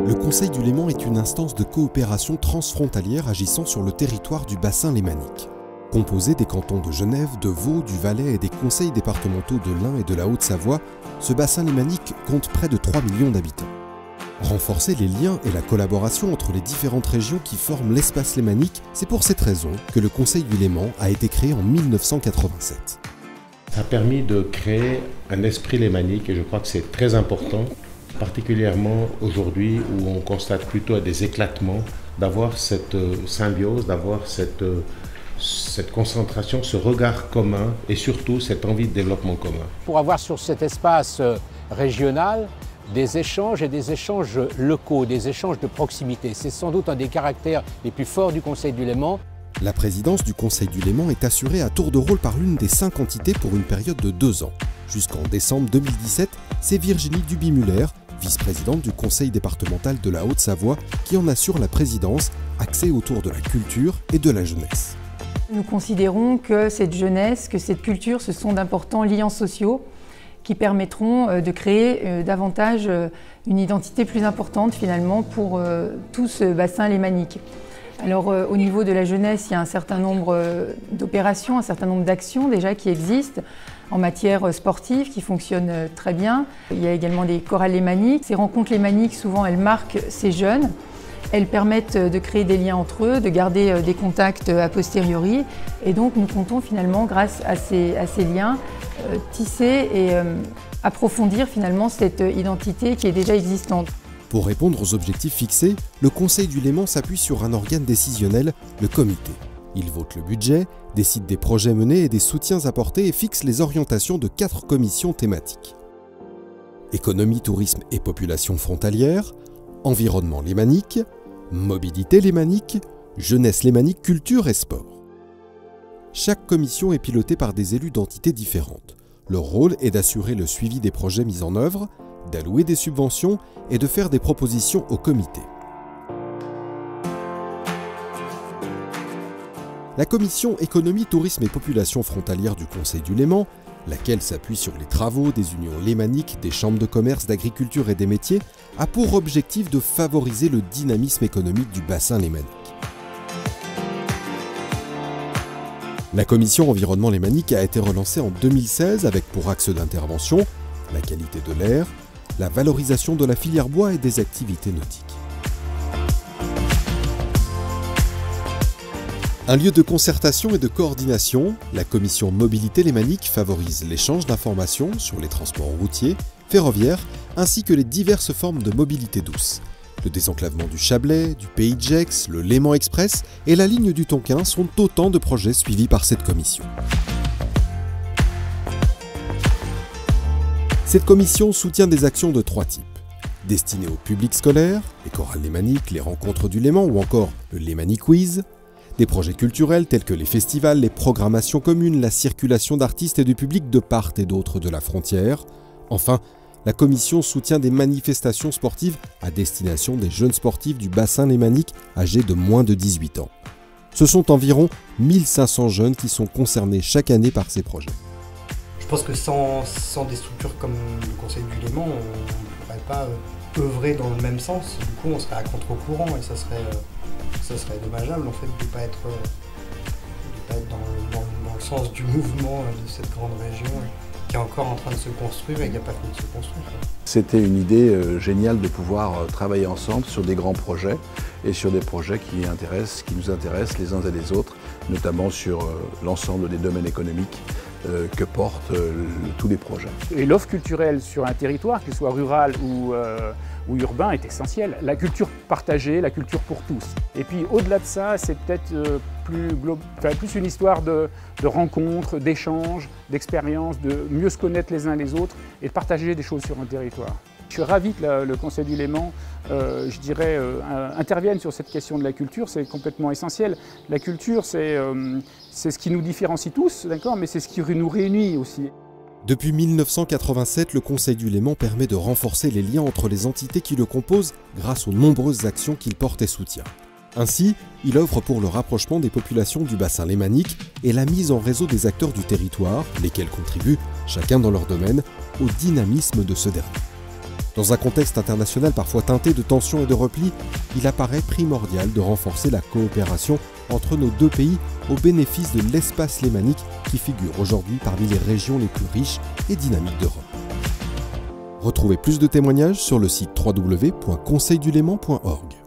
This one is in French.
Le Conseil du Léman est une instance de coopération transfrontalière agissant sur le territoire du bassin lémanique. Composé des cantons de Genève, de Vaud, du Valais et des conseils départementaux de l'Ain et de la Haute-Savoie, ce bassin lémanique compte près de 3 millions d'habitants. Renforcer les liens et la collaboration entre les différentes régions qui forment l'espace lémanique, c'est pour cette raison que le Conseil du Léman a été créé en 1987. Ça a permis de créer un esprit lémanique et je crois que c'est très important, particulièrement aujourd'hui où on constate plutôt des éclatements, d'avoir cette symbiose, d'avoir cette concentration, ce regard commun et surtout cette envie de développement commun. Pour avoir sur cet espace régional des échanges et des échanges locaux, des échanges de proximité, c'est sans doute un des caractères les plus forts du Conseil du Léman. La présidence du Conseil du Léman est assurée à tour de rôle par l'une des 5 entités pour une période de 2 ans. Jusqu'en décembre 2017, c'est Virginie Duby-Muller, vice-présidente du Conseil départemental de la Haute-Savoie, qui en assure la présidence, axée autour de la culture et de la jeunesse. Nous considérons que cette jeunesse, que cette culture, ce sont d'importants liens sociaux qui permettront de créer davantage une identité plus importante finalement pour tout ce bassin lémanique. Alors au niveau de la jeunesse, il y a un certain nombre d'opérations, un certain nombre d'actions déjà qui existent en matière sportive qui fonctionnent très bien. Il y a également des chorales lémaniques. Ces rencontres lémaniques, souvent, elles marquent ces jeunes. Elles permettent de créer des liens entre eux, de garder des contacts a posteriori. Et donc nous comptons finalement, grâce à ces liens, tisser et approfondir finalement cette identité qui est déjà existante. Pour répondre aux objectifs fixés, le Conseil du Léman s'appuie sur un organe décisionnel, le comité. Il vote le budget, décide des projets menés et des soutiens apportés et fixe les orientations de 4 commissions thématiques. Économie, tourisme et population frontalière, environnement lémanique, mobilité lémanique, jeunesse lémanique, culture et sport. Chaque commission est pilotée par des élus d'entités différentes. Leur rôle est d'assurer le suivi des projets mis en œuvre, d'allouer des subventions et de faire des propositions au comité. La commission économie, tourisme et population frontalière du Conseil du Léman, laquelle s'appuie sur les travaux des unions lémaniques, des chambres de commerce, d'agriculture et des métiers, a pour objectif de favoriser le dynamisme économique du bassin lémanique. La commission environnement lémanique a été relancée en 2016 avec pour axe d'intervention la qualité de l'air, la valorisation de la filière bois et des activités nautiques. Un lieu de concertation et de coordination, la commission mobilité lémanique favorise l'échange d'informations sur les transports routiers, ferroviaires, ainsi que les diverses formes de mobilité douce. Le désenclavement du Chablais, du Pays de Gex, le Léman Express et la ligne du Tonkin sont autant de projets suivis par cette commission. Cette commission soutient des actions de 3 types. Destinées au public scolaire, les chorales lémaniques, les rencontres du Léman ou encore le Lémanic Quiz. Des projets culturels tels que les festivals, les programmations communes, la circulation d'artistes et de public de part et d'autre de la frontière. Enfin, la commission soutient des manifestations sportives à destination des jeunes sportifs du bassin lémanique âgés de moins de 18 ans. Ce sont environ 1500 jeunes qui sont concernés chaque année par ces projets. Je pense que sans des structures comme le Conseil du Léman, on ne pourrait pas œuvrer dans le même sens. Du coup, on serait à contre-courant et ça serait dommageable en fait de ne pas être dans le sens du mouvement de cette grande région qui est encore en train de se construire et qui n'a pas fini de se construire. C'était une idée géniale de pouvoir travailler ensemble sur des grands projets et sur des projets qui nous intéressent les uns et les autres, notamment sur l'ensemble des domaines économiques que portent tous les projets. Et l'offre culturelle sur un territoire, qu'il soit rural ou urbain, est essentielle. La culture partagée, la culture pour tous. Et puis au-delà de ça, c'est peut-être plus une histoire de rencontres, d'échanges, d'expériences, de mieux se connaître les uns les autres et de partager des choses sur un territoire. Je suis ravi que le Conseil du Léman, je dirais, intervienne sur cette question de la culture, c'est complètement essentiel. La culture, c'est ce qui nous différencie tous, d'accord, mais c'est ce qui nous réunit aussi. Depuis 1987, le Conseil du Léman permet de renforcer les liens entre les entités qui le composent grâce aux nombreuses actions qu'il porte et soutient. Ainsi, il œuvre pour le rapprochement des populations du bassin lémanique et la mise en réseau des acteurs du territoire, lesquels contribuent, chacun dans leur domaine, au dynamisme de ce dernier. Dans un contexte international parfois teinté de tensions et de repli, il apparaît primordial de renforcer la coopération entre nos deux pays au bénéfice de l'espace lémanique qui figure aujourd'hui parmi les régions les plus riches et dynamiques d'Europe. Retrouvez plus de témoignages sur le site www.conseilduléman.org.